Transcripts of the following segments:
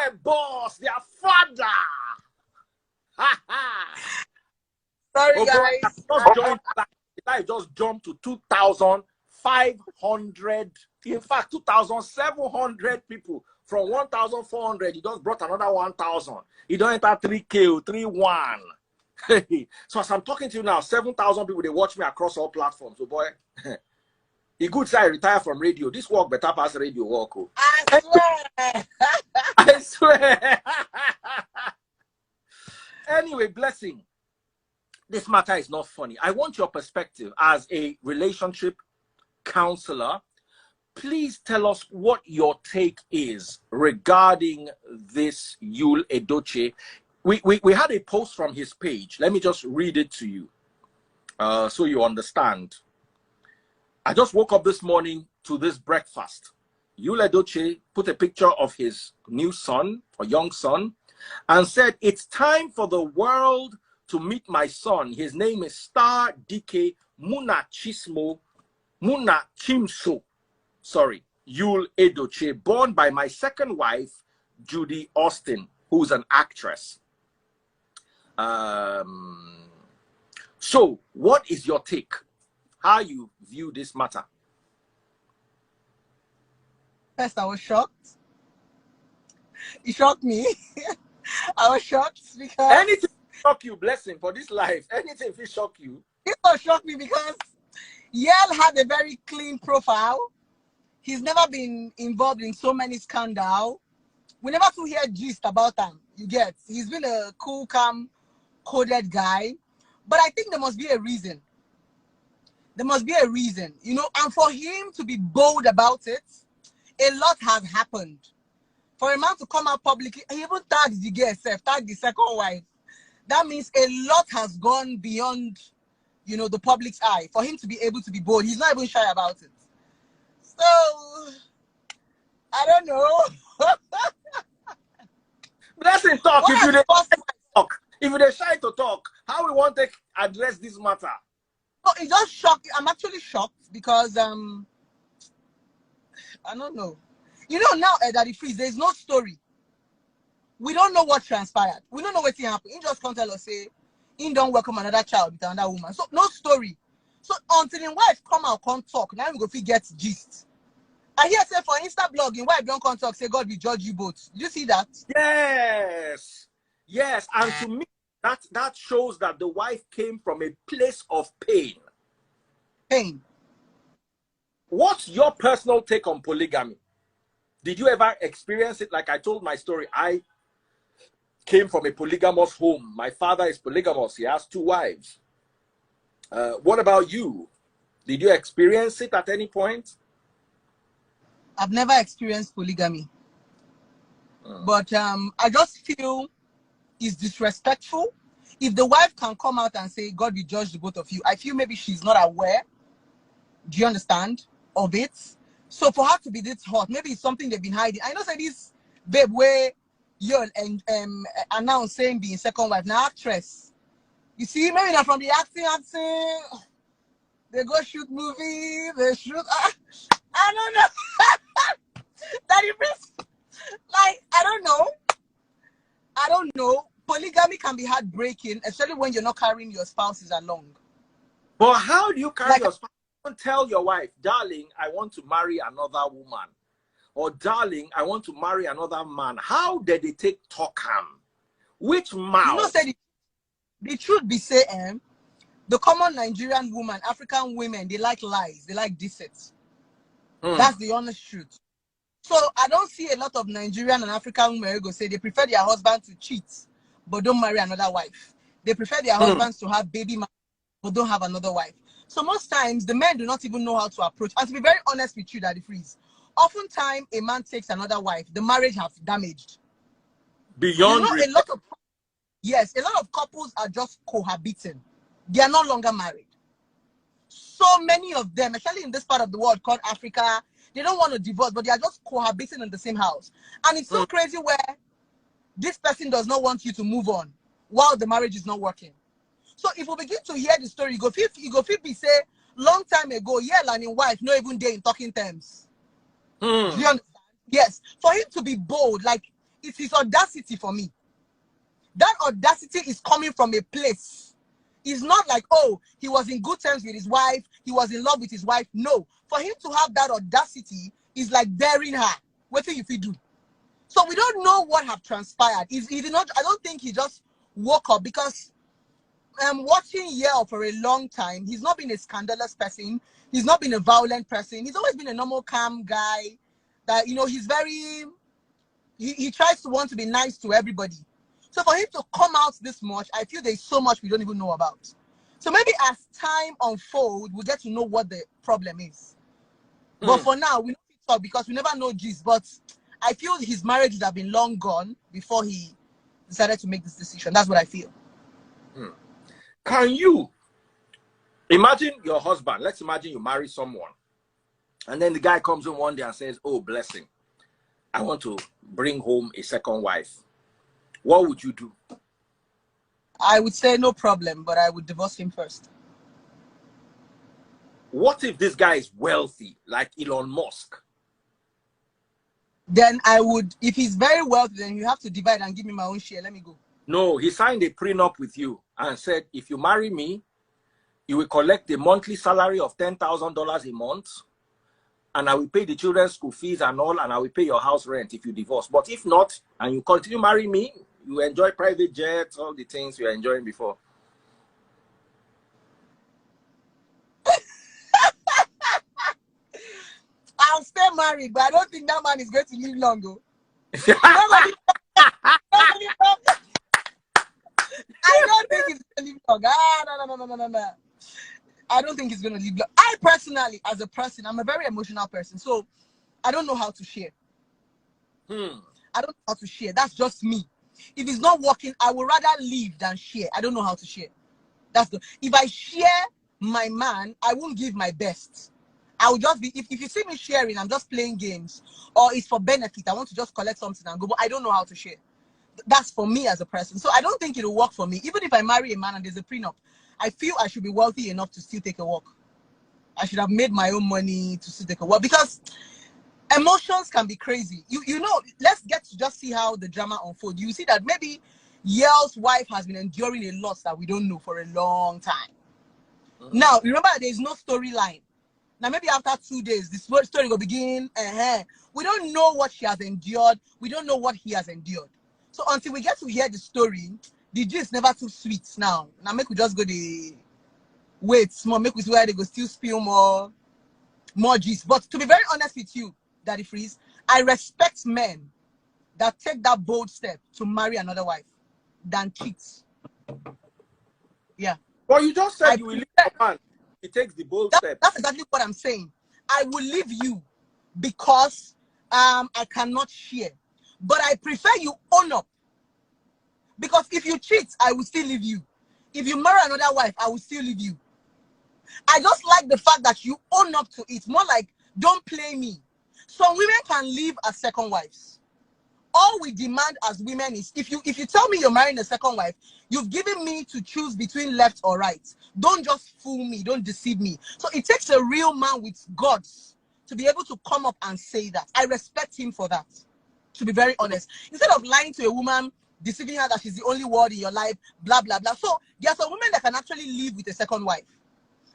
my boss, their father. Sorry, guys. I just jumped to 2,500. In fact, 2,700 people. From 1,400, he just brought another 1,000. He don't enter 3K or 3-1. So as I'm talking to you now, 7,000 people, they watch me across all platforms. So boy, he good say I retire from radio. This work better pass radio work. Oh. I swear. I swear. Anyway, blessing. This matter is not funny. I want your perspective as a relationship counselor. Please tell us what your take is regarding this Yul Edochie. We had a post from his page. Let me just read it to you so you understand. I just woke up this morning to this breakfast. Yul Edochie put a picture of his new son, or young son, and said, "It's time for the world to meet my son. His name is Star DK Muna Chimso. Sorry, Yul Edochie, born by my second wife, Judy Austin, who's an actress." So, what is your take? How you view this matter? First, I was shocked. It shocked me. I was shocked because Anything shock you, blessing, for this life? Anything will shock you? it was shocked me because Yel had a very clean profile. He's never been involved in so many scandals. We never to hear gist about him. You get? He's been a cool, calm, coded guy. But I think there must be a reason. There must be a reason, you know, and for him to be bold about it, a lot has happened. For a man to come out publicly, he even tagged the girl, tagged the second wife. That means a lot has gone beyond, you know, the public's eye. For him to be able to be bold, he's not even shy about it. So, I don't know. Blessing talk. If you talk, if you shy to talk, how we want to address this matter? Oh, it just shocked. I'm actually shocked because I don't know. You know now that the freeze, there's no story. We don't know what transpired. We don't know what happened. He just can't tell us say he don't welcome another child with another woman. So no story. So until his wife come out can't talk, now we go get gist. I hear say for Insta blog, in wife don't come talk, say God will judge you both. Did you see that? Yes. Yes. And to me, that shows that the wife came from a place of pain. Pain. What's your personal take on polygamy? Did you ever experience it? Like I told my story, I came from a polygamous home. My father is polygamous. He has 2 wives. What about you? Did you experience it at any point? I've never experienced polygamy. But I just feel it's disrespectful. If the wife can come out and say, God will judge the both of you, I feel maybe she's not aware, do you understand, of it. So for her to be this hot, maybe it's something they've been hiding. I know say this babe where you're announced saying being second wife, now actress. You see, maybe not from the acting, they go shoot movies, they shoot, I don't know. That is, like, I don't know. Polygamy can be heartbreaking, especially when you're not carrying your spouses along. But how do you carry your spouse? Don't tell your wife, darling, I want to marry another woman. Or darling, I want to marry another man. How did they take talkam? Which mouth? You know, say the truth be say, the common Nigerian woman, African women, they like lies, they like deceit. That's the honest truth. So I don't see a lot of Nigerian and African women who go say they prefer their husband to cheat, but don't marry another wife. They prefer their husbands to have baby mama, but don't have another wife. So most times the men do not even know how to approach. And to be very honest with you, Daddy Freeze, oftentimes a man takes another wife, the marriage has damaged. Beyond, you know, a lot of couples are just cohabiting. They are no longer married. So many of them, especially in this part of the world called Africa, they don't want to divorce, but they are just cohabiting in the same house. And it's so crazy where this person does not want you to move on while the marriage is not working. So if we begin to hear the story, you go feel be say long time ago, yeah, and his wife not even there in talking terms. Do you understand? Yes. For him to be bold, like It's his audacity for me. That audacity is coming from a place. It's not like, oh, he was in good terms with his wife, he was in love with his wife. No. For him to have that audacity is like daring her. What do you do? So we don't know what have transpired. He did not, I don't think he just woke up, because watching Yale for a long time, he's not been a scandalous person. He's not been a violent person. He's always been a normal, calm guy that, you know, he's very, he tries to want to be nice to everybody. So for him to come out this much, I feel there's so much we don't even know about. So maybe as time unfolds, we'll get to know what the problem is. But for now, we don't talk because we never know gist. But I feel his marriage would have been long gone before he decided to make this decision. That's what I feel. Can you imagine your husband? Let's imagine you marry someone, and then the guy comes in one day and says, oh, blessing, I want to bring home a second wife. What would you do? I would say no problem, but I would divorce him first. What if this guy is wealthy, like Elon Musk? Then I would, if he's very wealthy, then you have to divide and give me my own share. Let me go. No, he signed a prenup with you and said, if you marry me, you will collect a monthly salary of $10,000 a month, and I will pay the children's school fees and all, and I will pay your house rent if you divorce. But if not, and you continue marrying me, you enjoy private jets, all the things you were enjoying before. I'll stay married, but I don't think that man is going to live long, though. I don't think he's going to live long. No. I don't think he's going to live long. I personally, as a person, I'm a very emotional person, so I don't know how to share. I don't know how to share. That's just me. If it's not working, I would rather leave than share. I don't know how to share. If I share my man, I won't give my best. I will just be, if you see me sharing, I'm just playing games, or it's for benefit. I want to just collect something and go, but I don't know how to share. That's for me as a person. So I don't think it'll work for me. Even if I marry a man and there's a prenup, I feel I should be wealthy enough to still take a walk. I should have made my own money to still take a walk, because emotions can be crazy. You know, let's get to just see how the drama unfolds. You see that maybe Yale's wife has been enduring a loss that we don't know for a long time. Now, remember, there's no storyline. Now, maybe after 2 days, this story will begin. We don't know what she has endured. We don't know what he has endured. So until we get to hear the story, the gist never too sweet now. Now, make we just go the wait small, make we see where they go still spill more gist. But to be very honest with you, Daddy Freeze, I respect men that take that bold step to marry another wife than cheat. Yeah. Well, you just said you will leave a man. He takes the bold step. That's exactly what I'm saying. I will leave you because I cannot share. But I prefer you own up. Because if you cheat, I will still leave you. If you marry another wife, I will still leave you. I just like the fact that you own up to it. More like, don't play me. Some women can leave as second wives. All we demand as women is, if you tell me you're marrying a second wife, you've given me to choose between left or right. Don't just fool me. Don't deceive me. So it takes a real man with guts to be able to come up and say that. I respect him for that, to be very honest. Instead of lying to a woman, deceiving her that she's the only word in your life, blah, blah, blah. So there are some women that can actually live with a second wife.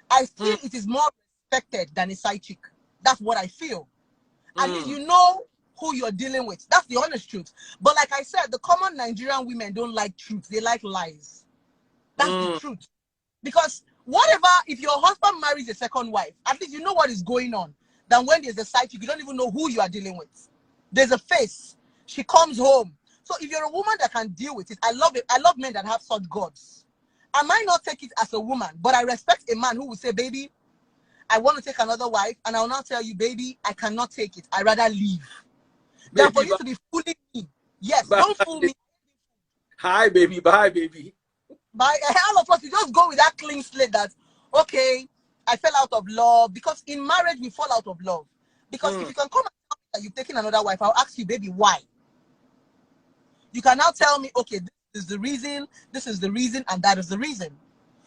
I feel it is more respected than a side chick. That's what I feel. At least you know who you're dealing with. That's the honest truth. But like I said, the common Nigerian women don't like truth. They like lies. That's the truth. Because whatever, if your husband marries a second wife, at least you know what is going on. Than when there's a side chick, you don't even know who you are dealing with. There's a face. She comes home. So if you're a woman that can deal with it, I love it. I love men that have such guts. I might not take it as a woman, but I respect a man who will say, baby, I want to take another wife, and I will now tell you, baby, I cannot take it. I'd rather leave. Than for you to be fooling me. Yes, don't fool me. Hi, baby. Bye, baby. By all of us, we just go with that clean slate that, okay, I fell out of love. Because in marriage, we fall out of love. Because if you can come and tell me that you've taken another wife, I'll ask you, baby, why? You can now tell me, okay, this is the reason, and that is the reason.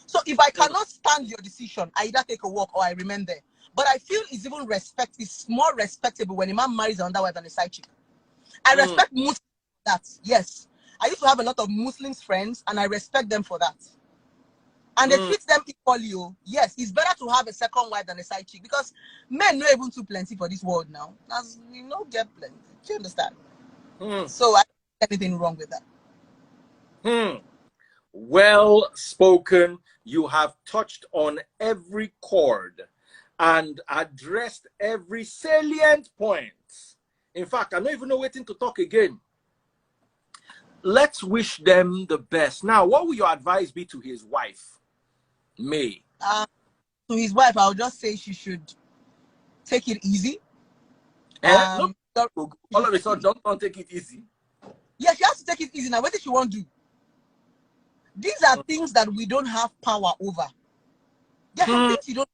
So if I cannot stand your decision, I either take a walk or I remain there. But I feel it's more respectable when a man marries another wife than a side chick. I respect Muslims that. Yes. I used to have a lot of Muslims friends, and I respect them for that. And they treat them equally. Oh. Yes, it's better to have a second wife than a side chick, because men not even too plenty for this world now. As we know, get plenty. Do you understand? So I don't see anything wrong with that. Well spoken. You have touched on every chord and addressed every salient point. In fact, I don't even know waiting to talk again. Let's wish them the best. Now, what will your advice be to his wife, May? To his wife, I'll just say she should take it easy. No, all of a sudden, don't take it easy. Yeah, she has to take it easy. Now, what does she want to do? These are things that we don't have power over. There are some things you don't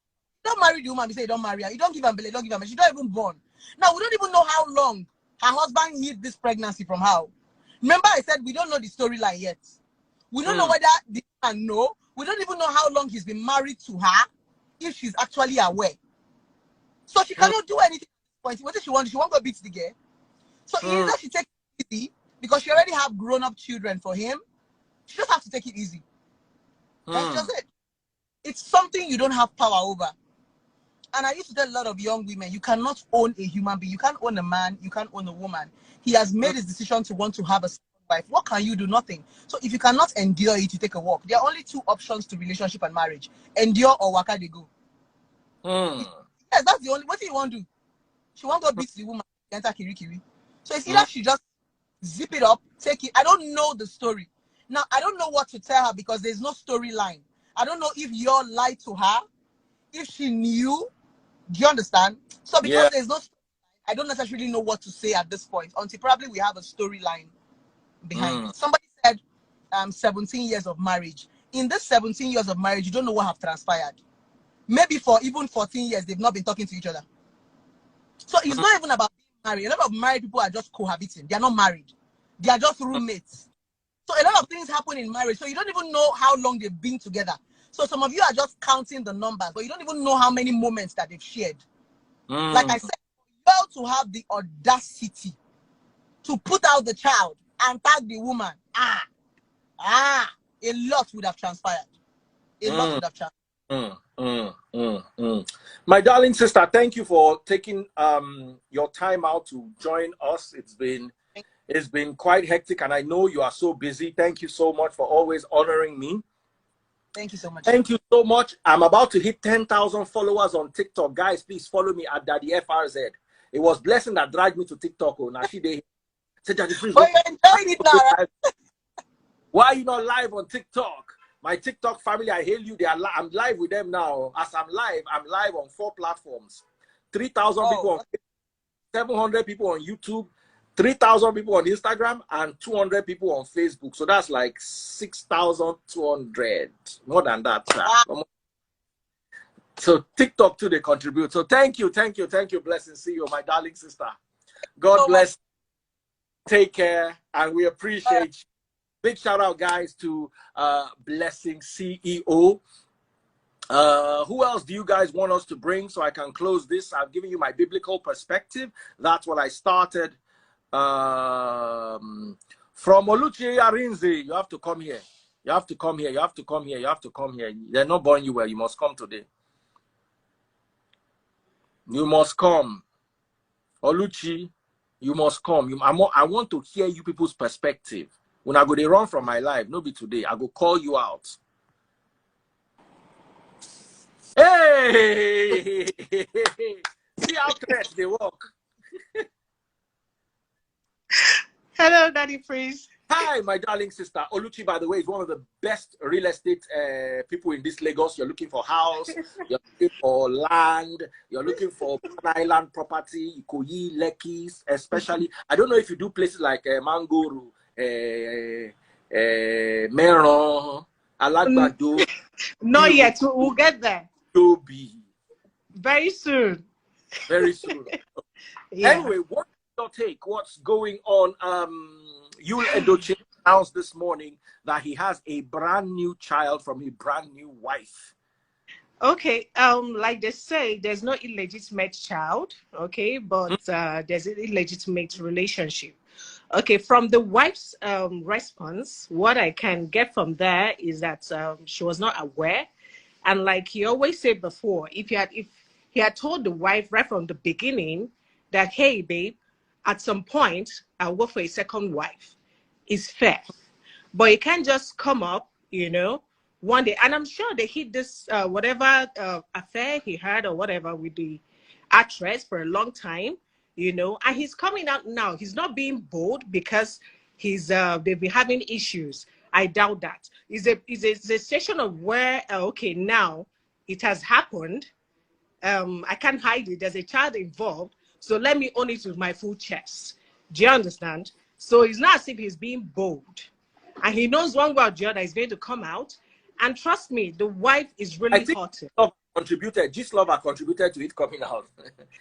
marry the woman. You say you don't marry her. You don't give her belly. Don't give her. She don't even born. Now, we don't even know how long her husband hid this pregnancy from her. Remember, I said we don't know the storyline yet. We don't know whether the man know. We don't even know how long he's been married to her, if she's actually aware. So she cannot do anything at this point. What does she want? She won't go beat the girl. So either she takes it easy, because she already have grown-up children for him. She just has to take it easy. That's just it. It's something you don't have power over. And I used to tell a lot of young women, you cannot own a human being. You can't own a man. You can't own a woman. He has made his decision to want to have a wife. What can you do? Nothing. So if you cannot endure it, you take a walk. There are only two options to relationship and marriage: endure or waka they go. Yes, that's the only. What do you want to do? She won't go beat the woman, enter kiri kiri. So it's either she just zip it up, take it. I don't know the story. Now, I don't know what to tell her, because there's no storyline. I don't know if you're lied to her, if she knew. Do you understand? So because there's no, I don't necessarily know what to say at this point, until probably we have a storyline behind it. Somebody said 17 years of marriage. In this 17 years of marriage, you don't know what have transpired. Maybe for even 14 years, they've not been talking to each other. So it's not even about being married. A lot of married people are just cohabiting. They are not married. They are just roommates. So a lot of things happen in marriage. So you don't even know how long they've been together. So some of you are just counting the numbers, but you don't even know how many moments that they've shared. Like I said, you to have the audacity to put out the child and tag the woman. A lot would have transpired. A lot would have transpired. My darling sister, thank you for taking your time out to join us. It's been quite hectic, and I know you are so busy. Thank you so much for always honoring me. Thank you so much. Thank you so much. I'm about to hit 10,000 followers on TikTok. Guys, please follow me at Daddy FRZ. It was Blessing that dragged me to TikTok. Oh, now she did. Say, Daddy, please. But you're enjoying it now, right? Why are you not live on TikTok? My TikTok family, I hail you. I'm live with them now. As I'm live on 4 platforms. 3,000 people on Facebook, 700 people on YouTube, 3,000 people on Instagram, and 200 people on Facebook. So that's like 6,200. More than that, sir. Wow. So TikTok too, they contribute. So thank you, Blessing. See you, my darling sister. God bless. Take care, and we appreciate you. Big shout out, guys, to Blessing CEO. Who else do you guys want us to bring so I can close this? I've given you my biblical perspective. That's what I started. From Oluchi Arinze, you have to come here. You have to come here. You have to come here. You have to come here. They're not born you well. You must come today. You must come. Oluchi, you must come. I want to hear you people's perspective. When I go, they run from my life. No be today. I go call you out. Hey! See how fresh they walk. Hello, Daddy Freeze. Hi, my darling sister. Oluchi, by the way, is one of the best real estate people in this Lagos. You're looking for house, you're looking for land, you're looking for island property, Ikoyi, Lekki, especially. I don't know if you do places like Mangoro, Meron, Alagbado. Not yet. We'll get there. Toby. Very soon. Very soon. Yeah. Anyway, what's your take? What's going on? Edochie announced this morning that he has a brand new child from a brand new wife. Okay, like they say, there's no illegitimate child, okay, but there's an illegitimate relationship. Okay, from the wife's response, what I can get from there is that she was not aware, and like he always said before, if he had told the wife right from the beginning that, hey babe, at some point I'll go for a second wife, is fair. But it can't just come up, one day. And I'm sure they hid this whatever affair he had or whatever with the actress for a long time, and he's coming out now. He's not being bold because they've been having issues. I doubt that. It's a situation of where okay, now it has happened. I can't hide it. There's a child involved, so let me own it with my full chest. Do you understand? So it's not as if he's being bold, and he knows one way or the other is going to come out. And trust me, the wife is I really think hurting. Gist Lover contributed to it coming out.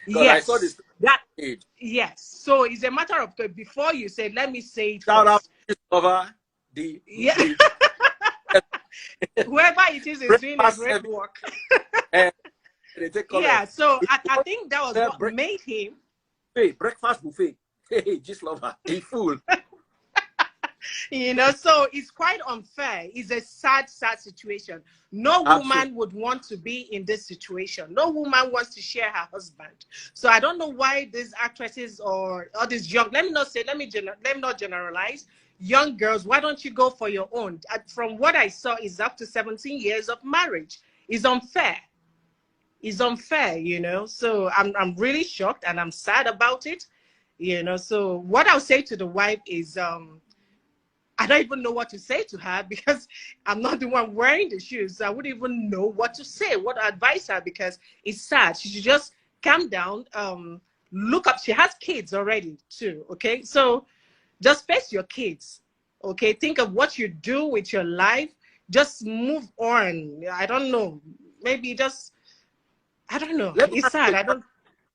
Because Yes, I saw this that page. yes. So it's a matter of before you say, let me say it Shout out first. Gist Lover, the Whoever it is doing a breakfast great service, work. and they take Yeah. comment. So If you I want think that was to what made him. breakfast buffet. Hey, Gist Lover, a fool. So it's quite unfair. It's a sad situation. No Absolutely. woman would want to be in this situation. No woman wants to share her husband. So I don't know why these actresses or all these young, let me not generalize, young girls, why don't you go for your own? From what I saw, is up to 17 years of marriage. It's unfair. It's unfair, So I'm really shocked and I'm sad about it. So what I'll say to the wife is I don't even know what to say to her because I'm not the one wearing the shoes. So I wouldn't even know what to say, what to advise her, because it's sad. She should just calm down, look up. She has kids already too, okay? So just face your kids, okay? Think of what you do with your life. Just move on. I don't know. Maybe just, I don't know. Let me It's ask sad. you, I don't.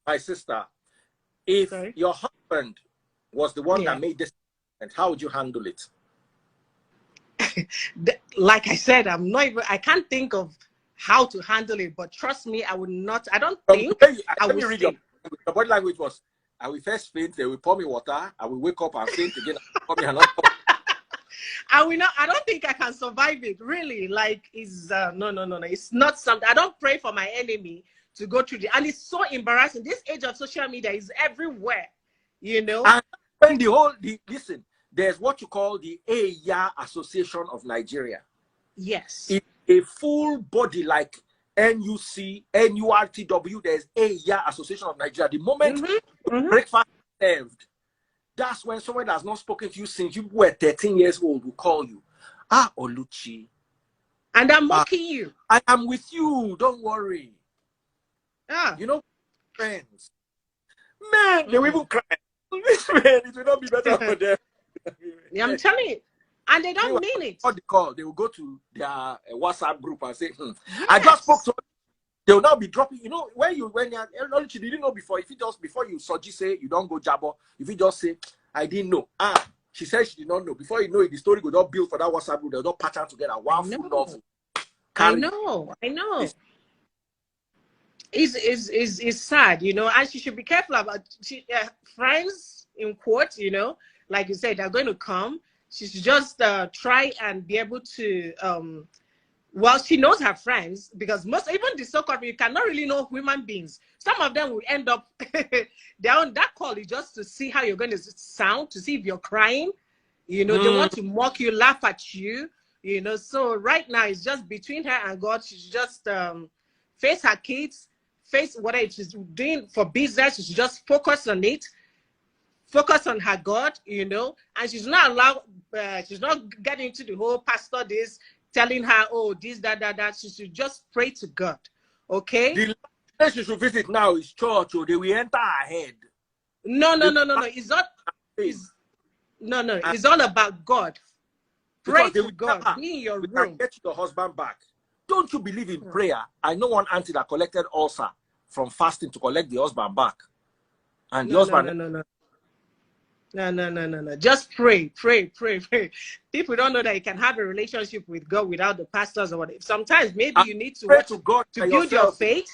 my sister, if Sorry. your husband was the one Yeah. that made this, and how would you handle it? Like I said, I can't think of how to handle it, but trust me, I would not. I don't From think the way I let would me read stay. your body language was, I will first faint, they will pour me water, I will wake up and faint again, pour me another. I will not. I don't think I can survive it. Really, like it's no. It's not something. I don't pray for my enemy to go through and it's so embarrassing. This age of social media is everywhere. And when listen, there's what you call the AYA Association of Nigeria. Yes. It's a full body like NUC, NURTW. There's AYA Association of Nigeria. The moment breakfast is served, that's when someone that has not spoken to you since you were 13 years old will call you. Ah, Oluchi. And I'm mocking you. I am with you. Don't worry. Ah. Friends. Man, they will even cry. This man, it will not be better for them. Yeah, I'm telling you. And they don't mean it. What they call, they will go to their WhatsApp group and say, yes. I just spoke to them. They will now be dropping, when you didn't know before, if you just before you say you don't go jabber, if you just say, I didn't know. She said she did not know. Before you know it, the story will not build for that WhatsApp group, they'll not pattern together. One full novel. I know. It's sad, and she should be careful about friends in quotes, like you said, they're going to come. She should just try and be able to well, she knows her friends, because even the so-called, you cannot really know human beings. Some of them will end up they're on that call is just to see how you're going to sound, to see if you're crying. They want to mock you, laugh at you, so right now it's just between her and God. She should just face her kids, face whatever she's doing for business. She should just focus on it, focus on her God, and she's not allowed, she's not getting into the whole pastor this, telling her, oh, this, that. She should just pray to God, okay? The place she should visit now is church, or they will enter her head. No. It's not. It's all about God. Pray to God. Be in your room. Get your husband back. Don't you believe in prayer? I know one auntie that collected ulcer from fasting to collect the husband back. And the husband... No. Just pray. People don't know that you can have a relationship with God without the pastors or whatever. Sometimes maybe you need to pray to God to build your faith.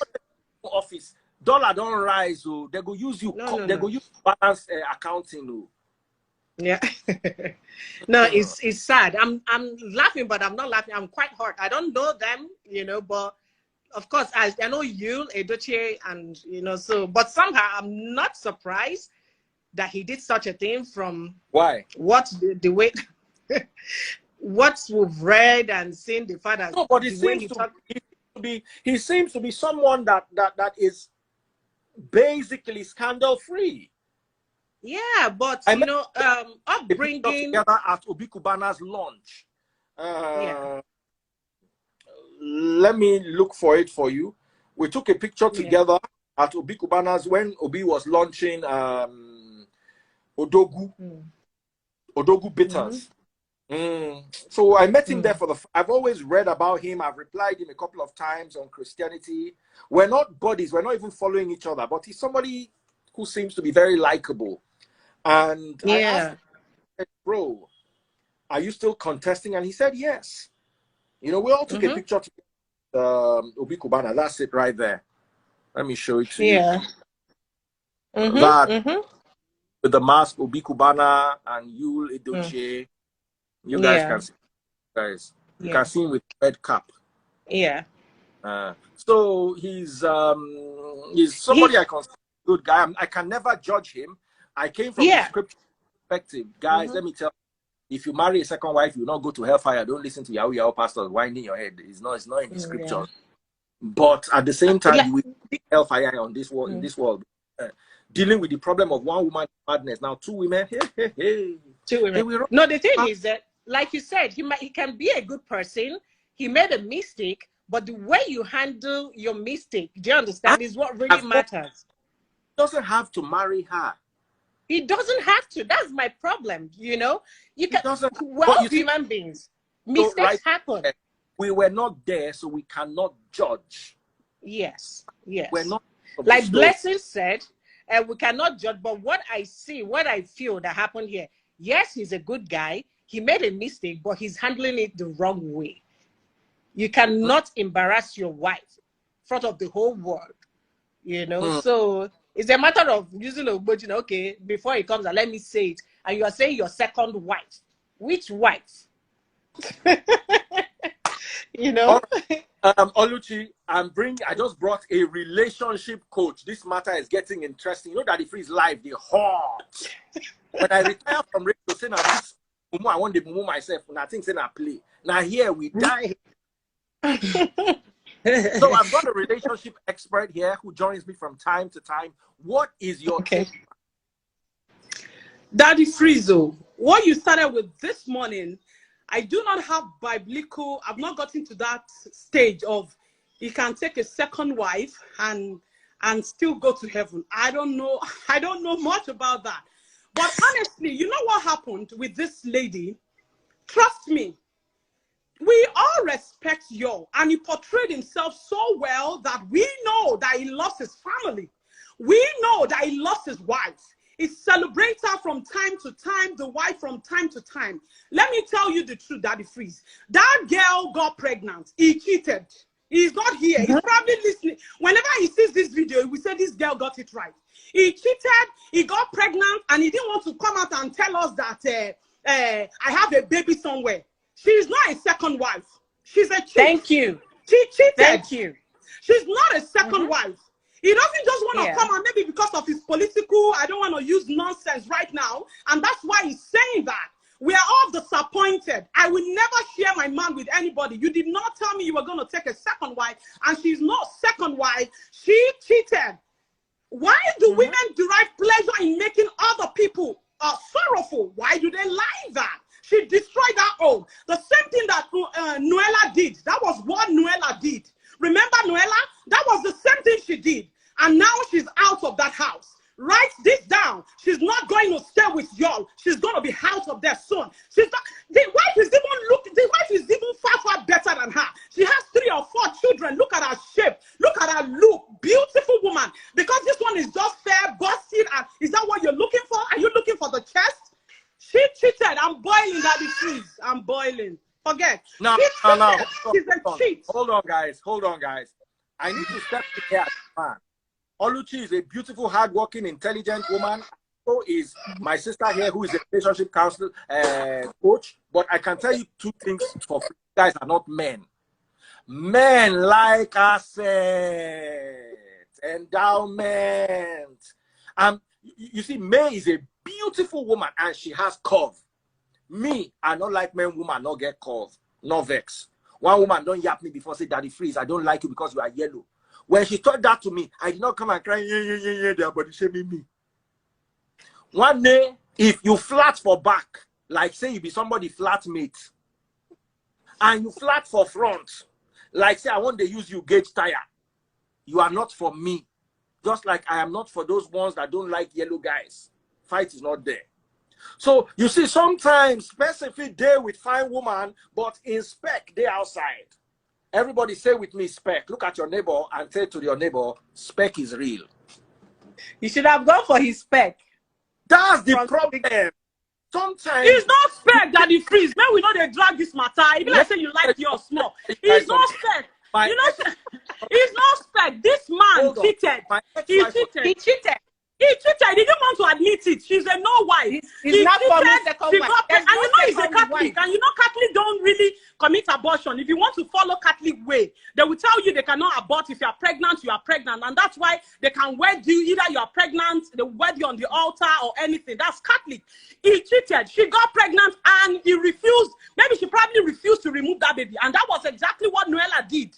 Office dollar don't rise, they go use you. They go use balance accounting. Yeah. No, it's sad. I'm laughing, but I'm not laughing. I'm quite hurt. I don't know them, you know, but of course I know you, Edochie, and you know, so but somehow I'm not surprised that he did such a thing from Why? what the way what we've read and seen the father, No, but the way he talked. he seems to be someone that is basically scandal free. Yeah, but I you met know, a picture upbringing. together at Obi Kubana's launch. Yeah, Let me look for it for you. We took a picture yeah. together at Obi Kubana's when Obi was launching Odogu Mm. Mm-hmm. Bitters. So I met him there Mm. for I've always read about him. I've replied him a couple of times on Christianity. We're not buddies. We're not even following each other. But he's somebody who seems to be very likable. And I asked Yeah. him, bro, are you still contesting? And he said, yes. You know, we all took a Mm-hmm. picture together, Obi Kubana. That's it right there. Let me show it to you. Yeah. Mm-hmm. That Mm-hmm. with the mask, Obi Kubana and Yul Mm. Edochie. You guys Yeah. can see, guys. You Yeah. can see him with red cap. Yeah. So he's somebody He. I consider a good guy. I can never judge him. I came from the Yeah. scripture perspective. Guys, Mm-hmm. let me tell you, if you marry a second wife, you will not go to hellfire. Don't listen to Yahoo pastors whining your head. It's not in the Yeah. scriptures. But at the same time, Yeah. you will see hellfire on this world, in Mm. this world. Dealing with the problem of one woman madness. Now, two women, hey. Two They women. will No, the thing is that, like you said, he can be a good person. He made a mistake, but the way you handle your mistake, do you understand, is what really matters. doesn't have to marry her. He doesn't have to. That's my problem. You know, you He can. doesn't. We're But all you see, human beings. so Mistakes right happen. there, we were not there, so we cannot judge. Yes. We're Yes. not of the Like story. Blessing said, we cannot judge. But what I see, what I feel that happened here, yes, he's a good guy. He made a mistake, but he's handling it the wrong way. You cannot embarrass your wife in front of the whole world, you know. So it's a matter of using a budget. Okay, before he comes and let me say it. And you are saying your second wife. Which wife? You know? All right. Oluchi, I just brought a relationship coach. This matter is getting interesting. You know that the freeze live, the hot. When I retire from radio, saying this, I want to move myself. And I think saying I play. Now here we die. So I've got a relationship expert here who joins me from time to time. What is your take? Daddy Friezo, what you started with this morning, I do not have biblical, I've not gotten to that stage of he can take a second wife and still go to heaven. I don't know much about that. But honestly, you know what happened with this lady? Trust me, we all respect Yo, and he portrayed himself so well that we know that he lost his family. We know that he lost his wife. He celebrates her from time to time, the wife from time to time. Let me tell you the truth, Daddy Freeze. That girl got pregnant. He cheated. He's not here. He's probably listening. Whenever he sees this video, he will say this girl got it right. He cheated, he got pregnant, and he didn't want to come out and tell us that I have a baby somewhere. She's not a second wife. She's a cheat. Thank you. She cheated. Thank you. She's not a second wife. He doesn't just want to come and maybe because of his political, I don't want to use nonsense right now. And that's why he's saying that. We are all disappointed. I will never share my man with anybody. You did not tell me you were going to take a second wife, and she's not second wife. She cheated. Why do women derive pleasure in making other people sorrowful? Why do they like that? She destroyed her home. The same thing that Noella did. That was what Noella did. Remember Noella? That was the same thing she did. And now she's out of that house. Write this down. She's not going to stay with y'all. She's going to be out of there soon. She's not, the wife is even far better than her. She has 3 or 4 children. Look at her shape. Look at her look. Beautiful woman. Because this one is just fair, busted. And is that what you're looking for? Are you looking for the chest? She cheated. I'm boiling, Daddy Freeze. I'm boiling. Forget. No. She's a cheat. Hold on, guys. I need to step in here as a man. Oluchi is a beautiful, hardworking, intelligent woman. is my sister here, who is a relationship counselor coach. But I can tell you two things for free. You guys are not men. Men like asset, endowment. You see, May is a beautiful woman and she has curve. Me, I don't like men, woman, not get curve, no vex. One woman don't yap me before, say, Daddy Freeze, I don't like you because you are yellow. When she told that to me, I did not come and cry, yeah, their body shaming me. One day, if you flat for back, like say you be somebody flatmate, and you flat for front, like say I want to use you gauge tire, you are not for me. Just like I am not for those ones that don't like yellow guys. Fight is not there. So you see, sometimes specific day with fine woman, but in spec they outside. Everybody say with me spec. Look at your neighbor and say to your neighbor, spec is real. You should have gone for his spec. That's the problem. Sometimes it's not spec, Daddy Freeze. When we know they drag this matter, even like say you like your small. It's not spec. You know, it's not spec. This man cheated. He cheated. He cheated. He didn't want to admit it. She's a no wife. He's not for me second wife. And you know he's a Catholic. And you know Catholic don't really commit abortion. If you want to follow Catholic way, they will tell you they cannot abort. If you are pregnant, you are pregnant. And that's why they can wed you. Either you are pregnant, they wed you on the altar or anything. That's Catholic. He cheated. She got pregnant and he refused. Maybe she probably refused to remove that baby. And that was exactly what Noella did.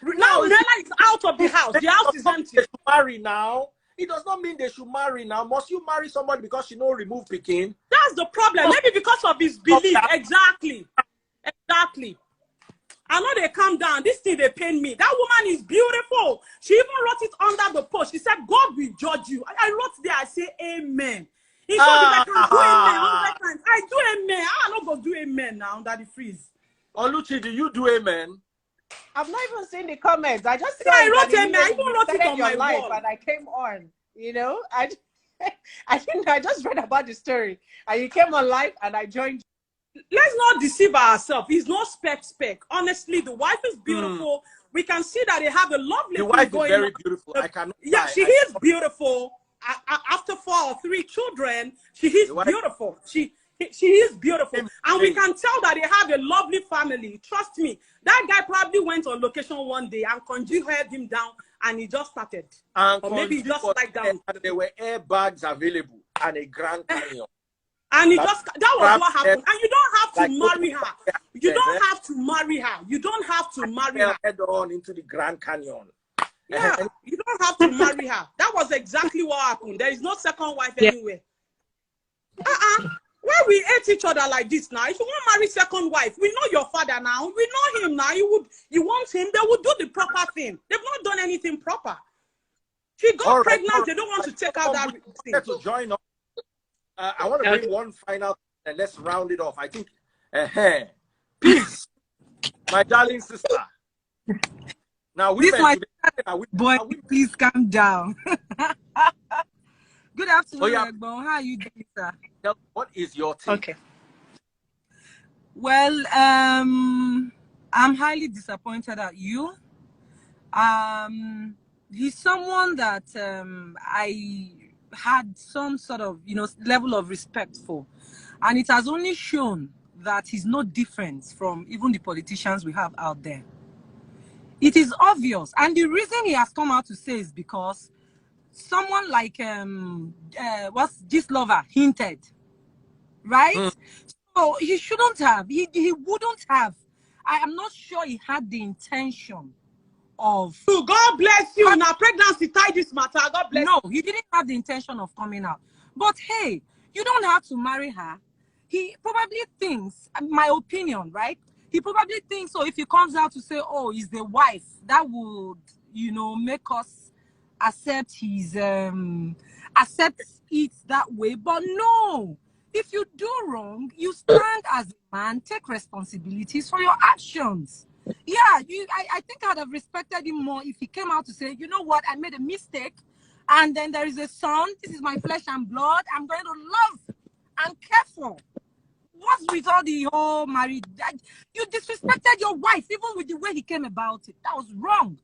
Now Noella is out of the house. The house is empty. Marry now. It does not mean they should marry now. Must you marry somebody because she no remove Pekin? That's the problem. Maybe because of his belief. Exactly. Exactly. I know they calm down. This thing they pain me. That woman is beautiful. She even wrote it under the post. She said, God will judge you. I wrote there, I say amen. He said, I can do amen 100 times. I do amen. I'm not going to do amen now, Daddy Freeze. Oluchi, do you do amen? I've not even seen the comments. I just I wrote amen. I even wrote it on my life, wall. and I came on. You know, I just read about the story, and you came on live, and I joined. Let's not deceive ourselves. He's not spec. Honestly, the wife is beautiful. We can see that they have a lovely. The wife is very beautiful. I cannot. Yeah, she is beautiful. After 4 or 3 children, she is beautiful. She is beautiful. And we can tell that they have a lovely family. Trust me. That guy probably went on location one day and Konji held him down and he just started. And or maybe he just like down. There were airbags available and a Grand Canyon. And he just, that was what happened. And you don't have to marry her. You don't have to marry her. You don't have to marry her. Head on into the Grand Canyon. Yeah, you don't have to marry her. That was exactly what happened. There is no second wife anywhere. Why we hate each other like this now? If you want to marry second wife, we know your father now. We know him now. You want him, they would do the proper thing. They've not done anything proper. She got pregnant. They don't want to take out that thing. To join us. I want to bring one final and let's round it off. I think, peace, my darling sister. Now, boy, please calm down. Good afternoon, Egbon. How are you doing, sir? What is your take? Okay. Well, I'm highly disappointed at you. He's someone that I had some sort of, level of respect for. And it has only shown that he's no different from even the politicians we have out there. It is obvious. And the reason he has come out to say is because someone like what's this lover hinted, right? So he shouldn't have. He wouldn't have. I am not sure he had the intention of. God bless you. Now pregnancy tie this matter. God bless. No, he didn't have the intention of coming out. But hey, you don't have to marry her. He probably thinks, my opinion, right? He probably thinks, so if he comes out to say, oh, he's the wife, that would, make us accept his accept it that way. But no, if you do wrong, you stand as a man, take responsibilities for your actions. Yeah, I think I'd have respected him more if he came out to say, you know what, I made a mistake, and then there is a son, this is my flesh and blood, I'm going to love and care for. What's with all the whole married? You disrespected your wife, even with the way he came about it. That was wrong.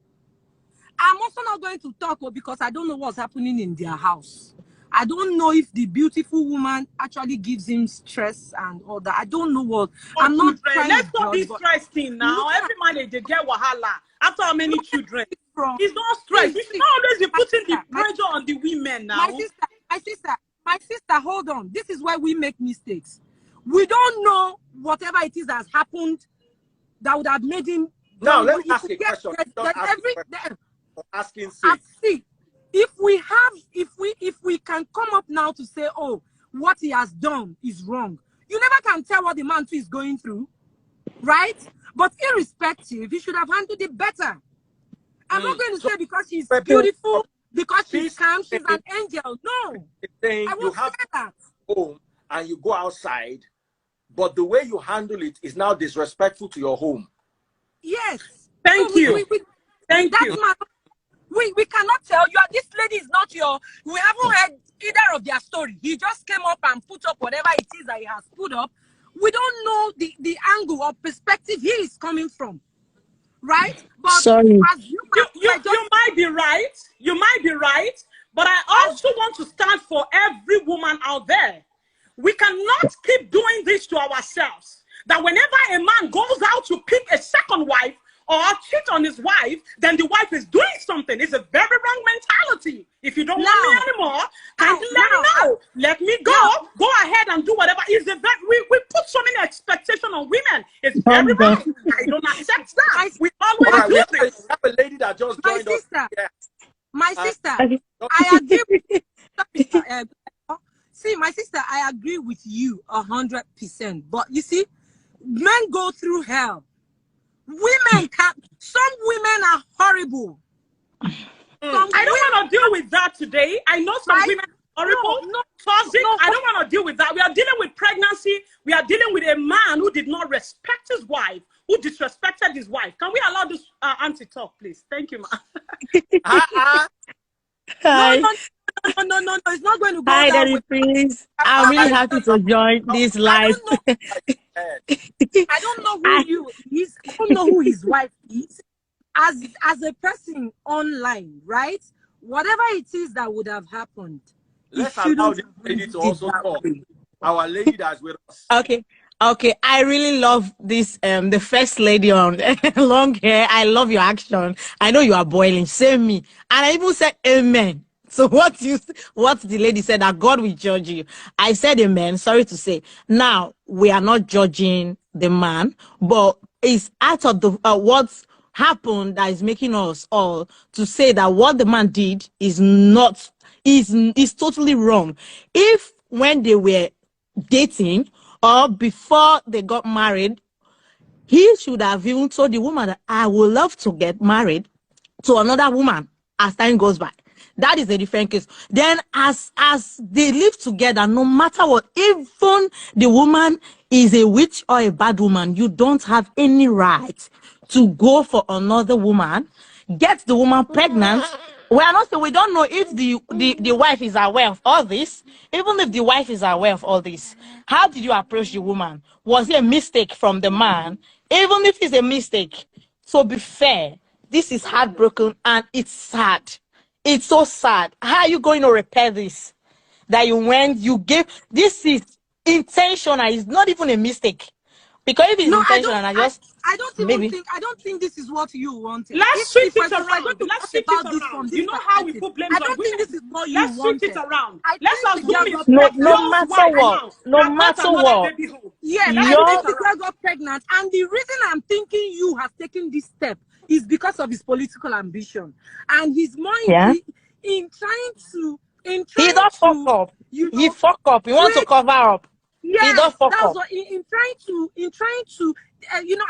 I'm also not going to talk because I don't know what's happening in their house. I don't know if the beautiful woman actually gives him stress and all that. I don't know what. I'm not trying Let's to not judge, be stressed in now. Every man they get wahala. After how many children? He's not stressed. We should not always be putting the pressure on the women now. My sister, hold on. This is why we make mistakes. We don't know whatever it is that has happened that would have made him. Now let me ask a question. Asking see, if we can come up now to say, oh, what he has done is wrong. You never can tell what the man is going through, right? But irrespective, he should have handled it better. I'm not going to say because she's beautiful, because she's calm, she's an angel. No, I won't say that. Home and you go outside, but the way you handle it is now disrespectful to your home. Yes. Thank you. Thank you. We cannot tell you. This lady is not your. We haven't heard either of their story. He just came up and put up whatever it is that he has put up. We don't know the angle or perspective he is coming from, right? But sorry, as you might be right. You might be right. But I also want to stand for every woman out there. We cannot keep doing this to ourselves. That whenever a man goes out to pick a second wife or cheat on his wife, then the wife is doing something. It's a very wrong mentality. If you don't want me anymore, kindly let me know. Let me go. Go ahead and do whatever. We put so many expectations on women. It's very wrong. I don't accept that. We always do this. We have a lady that just joined us. My sister, I agree with see, my sister, I agree with you 100%. But you see, men go through hell. Women can't. Some women are horrible. I don't want to deal with that today. I know some women are horrible. I don't want to deal with that. We are dealing with pregnancy. We are dealing with a man who did not respect his wife, who disrespected his wife. Can we allow this auntie talk, please? Thank you, ma'am. Hi. No, it's not going to go Hi, that Daddy, way. please. I'm really happy to join this live. I don't know who I don't know who his wife is. As a person online, right? Whatever it is that would have happened, let's allow this lady to also talk. Our lady that's with us. Okay, I really love this the first lady on long hair. I love your action. I know you are boiling. Same me. And I even said amen. So what the lady said, that God will judge you. I said amen. Sorry to say. Now we are not judging the man, but it's out of the what's happened that is making us all to say that what the man did is totally wrong. If when they were dating or before they got married, he should have even told the woman that I would love to get married to another woman as time goes by. That is a different case. Then as they live together, no matter what, even the woman is a witch or a bad woman, you don't have any right to go for another woman, get the woman pregnant. We are not saying, we don't know if the wife is aware of all this. Even if the wife is aware of all this, how did you approach the woman? Was it a mistake from the man? Even if it's a mistake, so be fair. This is heartbroken and it's sad. It's so sad. How are you going to repair this? That you gave, this is intentional. It's not even a mistake. Because if it's intentional, I don't think this is what you wanted. Let's switch it around. Let's switch it around. You know how we put blames on women. This is what you wanted. Let's switch it around. Let's assume it's no matter what. Yeah, I think the girl got pregnant, and the reason I'm thinking you have taken this step is because of his political ambition, and his mind in trying to. He don't fuck up. He fuck up. He wants to cover up. Yeah, he don't fuck up. What, in trying to,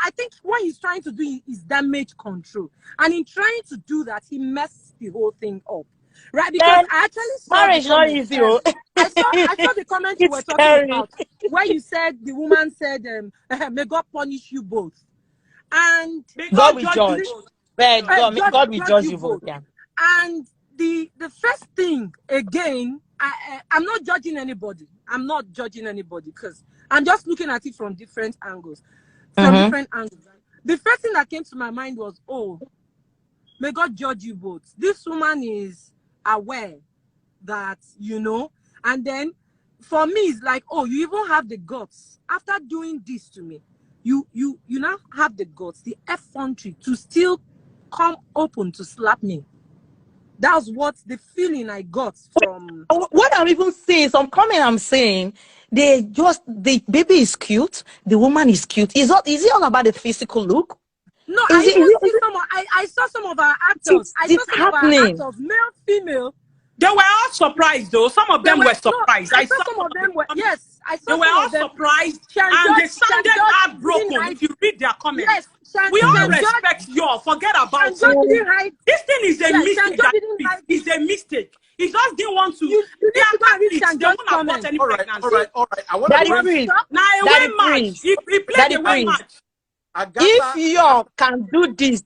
I think what he's trying to do is damage control, and in trying to do that, he messed the whole thing up, right? Because I actually saw marriage not easy. I saw the comment you were talking about, where you said the woman said, "May God punish you both," and God will judge. God will judge you both. Yeah. And the first thing again, I'm not judging anybody. I'm not judging anybody because I'm just looking at it from different angles. The first thing that came to my mind was, oh, may God judge you both. This woman is aware that, you know, and then for me, it's like, oh, you even have the guts after doing this to me. You now have the guts, the effrontery to still come open to slap me. That's what the feeling I got from. What I'm even saying, some comment I'm saying, the baby is cute, the woman is cute. Is it all about the physical look? No, I even see some. I saw some of our actors. I saw some of our actors, male, female. They were all surprised, though. Some of them were surprised. No, I saw some of them were. Yes, I saw they were all surprised, and they sounded heartbroken. If you read their comments, yes, we all respect you. Forget about it. This thing is a mistake. It's a mistake. He just didn't want to. They won't have got any pregnancy. All right. I want to bring now a away match. He played a away match. If you can do this,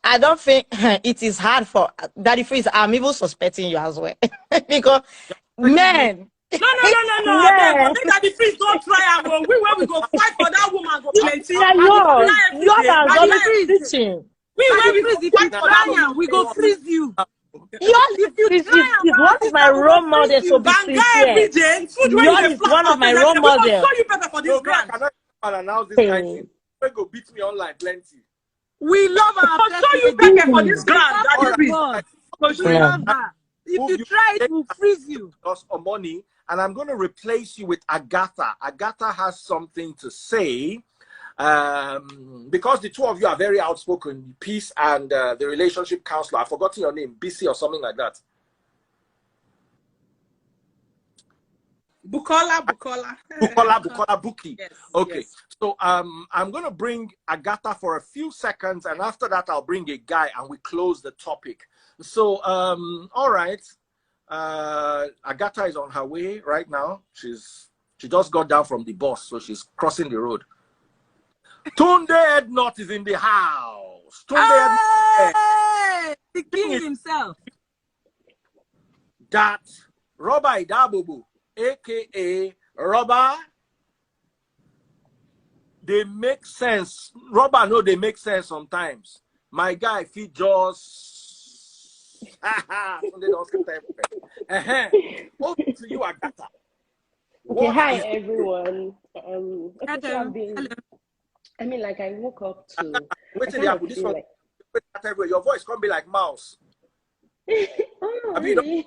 I don't think it is hard for Daddy Freeze. I'm even suspecting you as well. Because, man. No. Yeah. Daddy Freeze don't try. We go fight for that woman. Go plenty. You are preaching. If you try, we go freeze you. What is my role model to be every day. Yours is one of my role models. Show you better for this grand. I'll announce this kind of thing. We go beat me online plenty. We love our show you better for this grand. We love her. If you try it, we'll freeze you. Cost of money, and I'm going to replace you with Agatha. Agatha has something to say. Because the two of you are very outspoken, peace and the relationship counselor. I've forgotten your name, BC or something like that. Bukola. Buki. Yes, okay. Yes. So I'm going to bring Agatha for a few seconds, and after that I'll bring a guy and we close the topic. So all right. Agatha is on her way right now. She just got down from the bus, so she's crossing the road. Tunde Ednot is in the house. Tunde the king himself. That Robba Idabubu, aka Robba, they make sense. Robba, no, they make sense sometimes. My guy, if he just over to you, Agatha. Okay, hi everyone. I mean, like I woke up to. Wait till this one. Your voice can't be like mouse. Oh, really?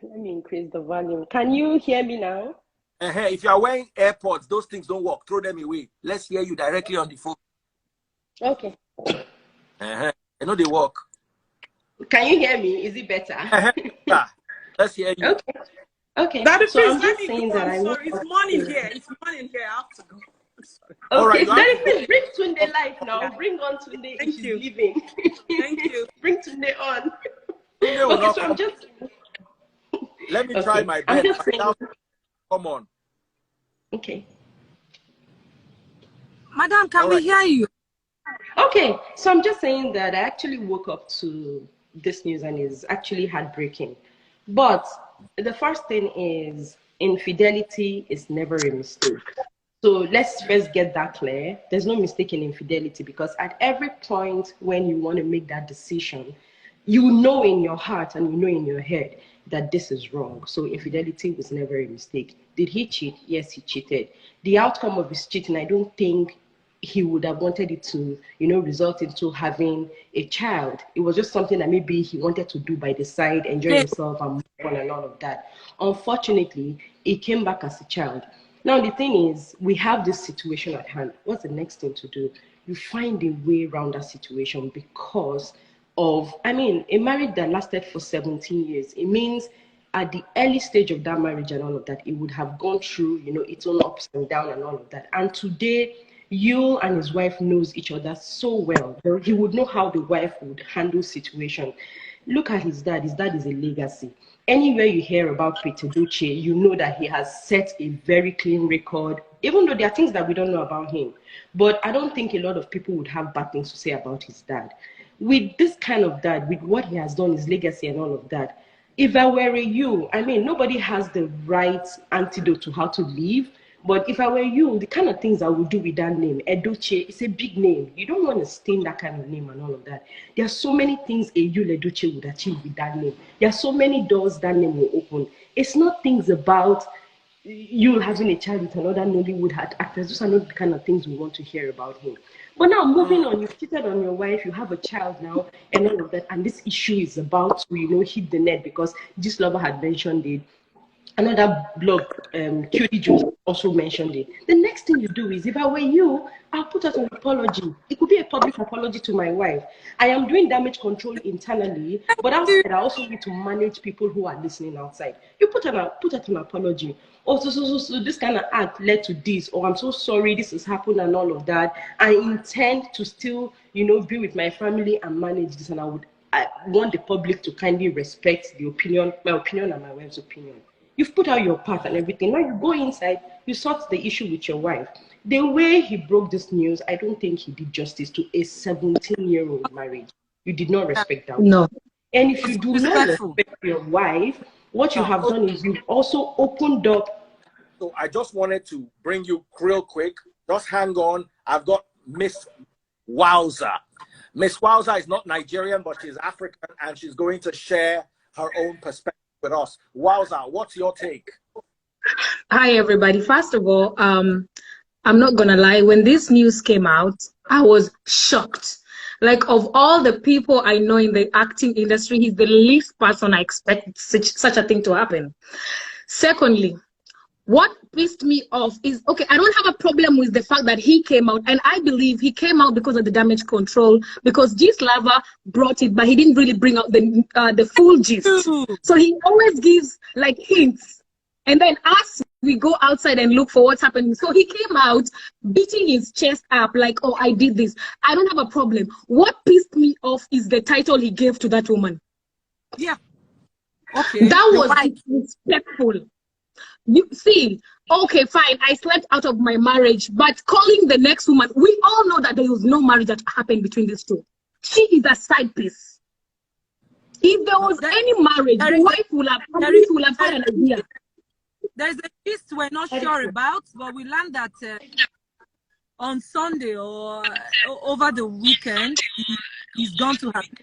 Let me increase the volume. Can you hear me now? If you are wearing AirPods, those things don't work. Throw them away. Let's hear you directly on the phone. Okay. I know they work. Can you hear me? Is it better? Yeah. Let's hear you. Okay. Okay. Daddy, so please, I'm just saying that I sorry, it's morning here. It's morning here. I have to go. Okay, Daddy, please bring Tunde live now. Bring on Tunde if she's leaving. Thank you. Bring Tunde on. Okay, so I'm just. Let me try my best. Come on. Okay. Madam, can we hear you? Okay, so I'm just saying that I actually woke up to this news and it's actually heartbreaking. But the first thing is infidelity is never a mistake. So let's first get that clear. There's no mistake in infidelity because at every point when you want to make that decision, you know in your heart and you know in your head that this is wrong. So infidelity was never a mistake. Did he cheat? Yes, he cheated. The outcome of his cheating, I don't think he would have wanted it to, result into having a child. It was just something that maybe he wanted to do by the side, enjoy himself and move on and all of that. Unfortunately, it came back as a child. Now, the thing is, we have this situation at hand. What's the next thing to do? You find a way around that situation because of, a marriage that lasted for 17 years. It means at the early stage of that marriage and all of that, it would have gone through, its own ups and downs and all of that. And today, you and his wife knows each other so well. He would know how the wife would handle situation. Look at his dad. His dad is a legacy. Anywhere you hear about Edochie, you know that he has set a very clean record, even though there are things that we don't know about him. But I don't think a lot of people would have bad things to say about his dad. With this kind of dad, with what he has done, his legacy and all of that, if I were you, nobody has the right antidote to how to live, But if I were you, the kind of things I would do with that name, Edochie, it's a big name. You don't want to stain that kind of name and all of that. There are so many things a Yul Edochie would achieve with that name. There are so many doors that name will open. It's not things about you having a child with another Nollywood actress. Those are not the kind of things we want to hear about him. But now, moving on, you've cheated on your wife, you have a child now, and all of that, and this issue is about to, hit the net because this lover had mentioned it. Another blog, Cutie Juice, also mentioned it. The next thing you do is, if I were you, I'll put out an apology. It could be a public apology to my wife. I am doing damage control internally, but outside, I also need to manage people who are listening outside. You put out an apology. Oh, so this kind of act led to this, or I'm so sorry this has happened and all of that. I intend to still, be with my family and manage this, and I want the public to kindly respect my opinion and my wife's opinion. You've put out your part and everything. Now you go inside, you sort the issue with your wife. The way he broke this news, I don't think he did justice to a 17-year-old marriage. You did not respect that. No. And if you do not respect your wife, what you have done is you've also opened up. So I just wanted to bring you real quick. Just hang on. I've got Miss Wowza. Miss Wowza is not Nigerian, but she's African, and she's going to share her own perspective with us. Wowza, what's your take? Hi, everybody. First of all, I'm not going to lie. When this news came out, I was shocked. Like, of all the people I know in the acting industry, he's the least person I expect such a thing to happen. Secondly, what pissed me off is, okay, I don't have a problem with the fact that he came out, and I believe he came out because of the damage control, because Gist Lover brought it, but he didn't really bring out the full gist. So he always gives like hints, and then us, we go outside and look for what's happening. So he came out beating his chest up like, oh, I did this. I don't have a problem. What pissed me off is the title he gave to that woman. Yeah. Okay. That was disrespectful. You see, okay, fine, I slept out of my marriage, but calling the next woman, we all know that there was no marriage that happened between these two. She is a side piece. If there was any marriage, the wife would have had an idea. There's a piece we're not sure about, but we learned that on Sunday or over the weekend, he's going to happen.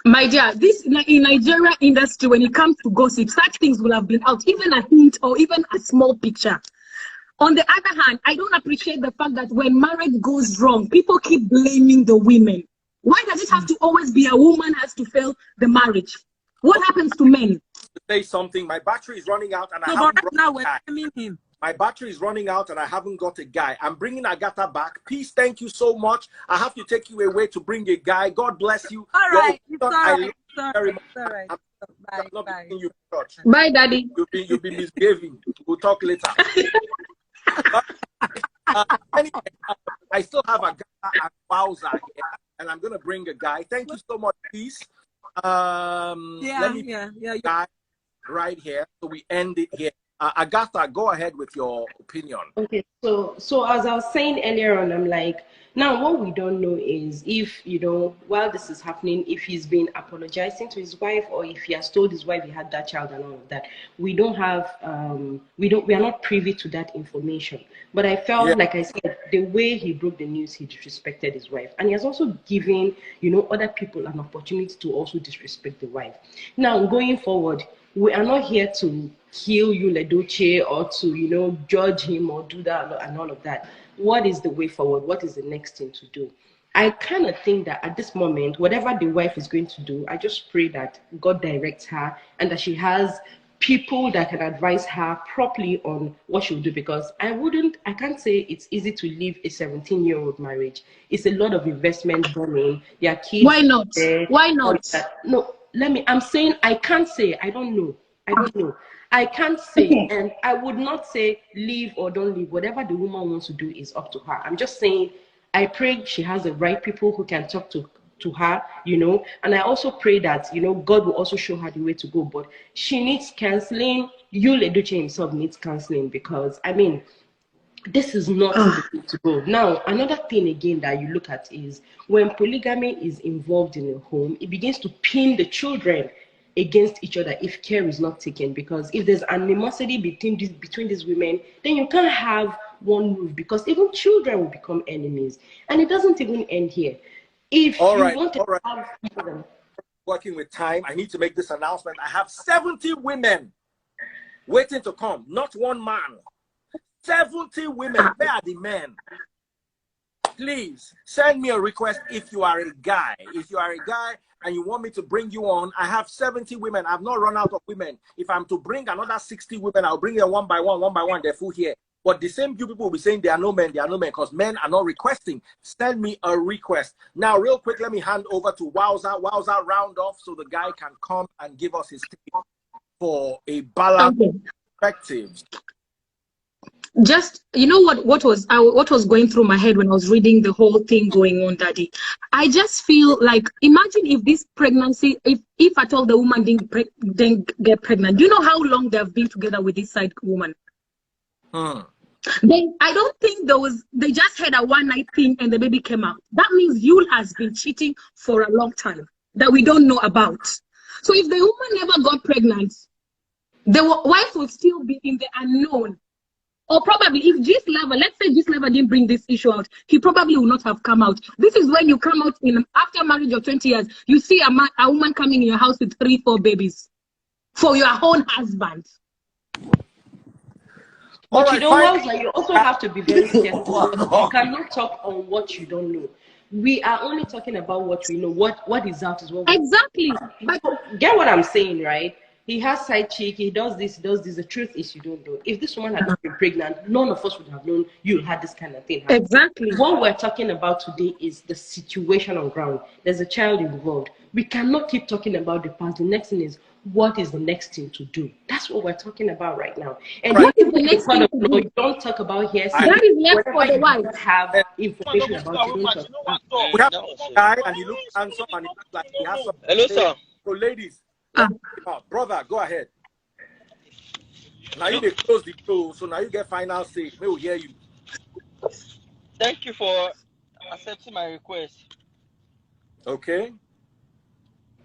My dear, this in Nigeria industry, when it comes to gossip, such things will have been out, even a hint or even a small picture. On the other hand, I don't appreciate the fact that when marriage goes wrong, people keep blaming the women. Why does it have to always be a woman has to fail the marriage? What happens to men? Say something. My battery is running out, and I So haven't right now we're blaming him. My battery is running out, and I haven't got a guy. I'm bringing Agatha back. Peace, thank you so much. I have to take you away to bring a guy. God bless you. All right. It's all I right. love you very much. It's all right. I'm not Bye. bringing you touch. Bye, Daddy. You'll be misbehaving. We'll talk later. Anyway, I still have Agatha and Wowza here, and I'm going to bring a guy. Thank you so much, Peace. Let me guy right here, so we end it here. Agatha, go ahead with your opinion. Okay, so as I was saying earlier on, I'm like, now what we don't know is if, while this is happening, if he's been apologizing to his wife, or if he has told his wife he had that child and all of that. We don't have, we are not privy to that information. But I felt, like I said, the way he broke the news, he disrespected his wife. And he has also given, other people an opportunity to also disrespect the wife. Now, going forward, we are not here to kill Yul Edochie or to, judge him or do that and all of that. What is the way forward? What is the next thing to do? I kind of think that at this moment, whatever the wife is going to do, I just pray that God directs her and that she has people that can advise her properly on what she will do, because I can't say it's easy to leave a 17-year-old marriage. It's a lot of investment done in their kids. Why not? Why not? No, I'm saying I can't say. I don't know. I can't say, and I would not say leave or don't leave. Whatever the woman wants to do is up to her. I'm just saying, I pray she has the right people who can talk to her, and I also pray that, God will also show her the way to go. But she needs counseling. Yul Edochie himself needs counseling, because, this is not the way to go. Now, another thing again that you look at is when polygamy is involved in a home, it begins to pin the children against each other if care is not taken. Because if there's animosity between these women, then you can't have one roof, because even children will become enemies. And it doesn't even end here. If want to have working with time, I need to make this announcement. I have 70 women waiting to come, not one man. 70 women. Where are the men? Please send me a request if you are a guy. If you are a guy and you want me to bring you on, I have 70 women. I've not run out of women. If I'm to bring another 60 women, I'll bring them one by one. They're full here. But the same few people will be saying there are no men, because men are not requesting. Send me a request. Now, real quick, let me hand over to Wowza. Wowza, round off so the guy can come and give us his take for a balanced perspective. Just, you know what was going through my head when I was reading the whole thing going on, Daddy? I just feel like, imagine if this pregnancy, if at all the woman didn't get pregnant, do you know how long they've been together with this side woman? Then I don't think they just had a one-night thing and the baby came out. That means Yul has been cheating for a long time that we don't know about. So if the woman never got pregnant, the wife will still be in the unknown. Or probably if let's say Gisleva didn't bring this issue out, he probably would not have come out. This is when you come out after marriage of 20 years, you see a woman coming in your house with 3-4 babies for your own husband. But you know what? Like, you also have to be very careful. You cannot talk on what you don't know. We are only talking about what we know. What is out is what we exactly. But get what I'm saying, right? He has side chick, he does this, The truth is you don't know. If this woman had not been pregnant, none of us would have known you had this kind of thing happen. Exactly. What we're talking about today is the situation on ground. There's a child involved. We cannot keep talking about the past. The next thing is, what is the next thing to do? That's what we're talking about right now. And what is the next thing to do? You don't talk about hearsay. That is left for the wife. Have information about it. We have a guy and he looks handsome and he looks like he has some. Hello, sir. So ladies, brother, go ahead. Now you close the show, so now you get final say. We will hear you. Thank you for accepting my request. Okay.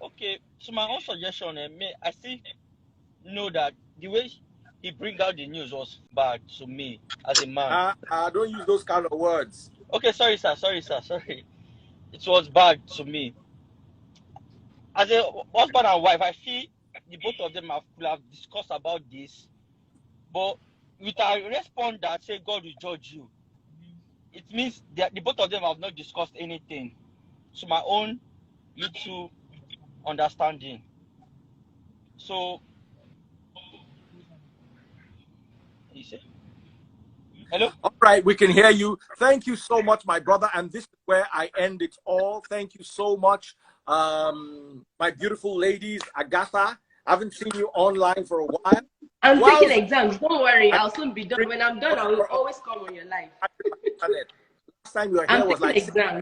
Okay, so my own suggestion, I still know that the way he bring out the news was bad to me as a man. Don't use those kind of words. Okay, sorry, sir. It was bad to me. As a husband and wife, I feel the both of them could have discussed about this, but with a response that say God will judge you, it means that the both of them have not discussed anything. So my own little understanding. So, you see? Hello? All right, we can hear you. Thank you so much, my brother. And this is where I end it all. Thank you so much, my beautiful ladies. Agatha, I haven't seen you online for a while. I'm taking exams. Don't worry. I'll soon be done. When I'm done, I will always come on your live. Last time you were here was like exam.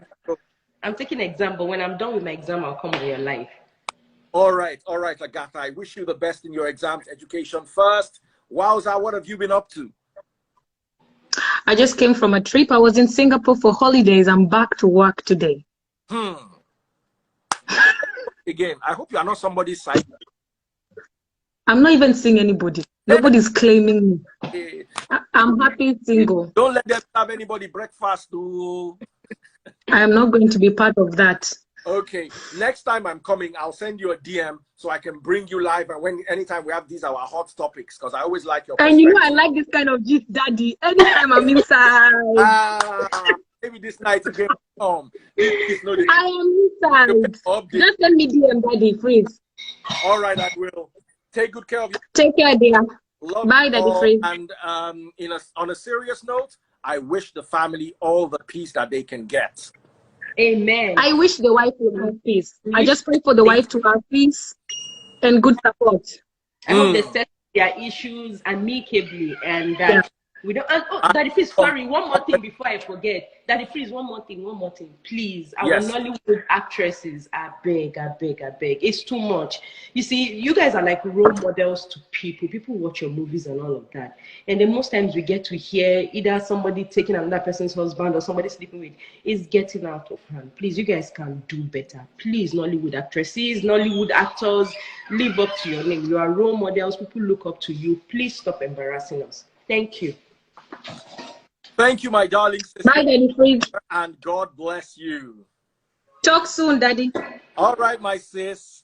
I'm taking exam, but when I'm done with my exam, I'll come on your live. All right, Agatha. I wish you the best in your exams. Education first. Wowza, what have you been up to? I just came from a trip. I was in Singapore for holidays. I'm back to work today. Again, I hope you are not somebody's side. I'm not even seeing anybody. Nobody's claiming me. I'm happy single. Don't let them have anybody breakfast. I am not going to be part of that. Okay, next time I'm coming, I'll send you a DM so I can bring you live. And anytime we have these our hot topics, because I always like your And you know I like this kind of gist, Daddy. Anytime I'm inside. Maybe this night again. I am inside. Just send me DM, Daddy, please. All right, I will. Take good care of you. Take care, dear. Love Bye, Daddy, please. And on a serious note, I wish the family all the peace that they can get. Amen. I wish the wife would have peace. I just pray for the wife to have peace and good support. I hope they set their issues amicably and that We don't. And, oh, Daddy Freeze, sorry, one more thing before I forget. Daddy Freeze, one more thing, please. Our Nollywood actresses, I beg. It's too much. You see, you guys are like role models to people. People watch your movies and all of that. And then most times we get to hear either somebody taking another person's husband or somebody sleeping with. It's getting out of hand. Please, you guys can do better. Please, Nollywood actresses, Nollywood actors, live up to your name. You are role models. People look up to you. Please stop embarrassing us. Thank you. Thank you, my darling sister. Bye, Daddy Freeze. And God bless you. Talk soon, Daddy. All right, my sis.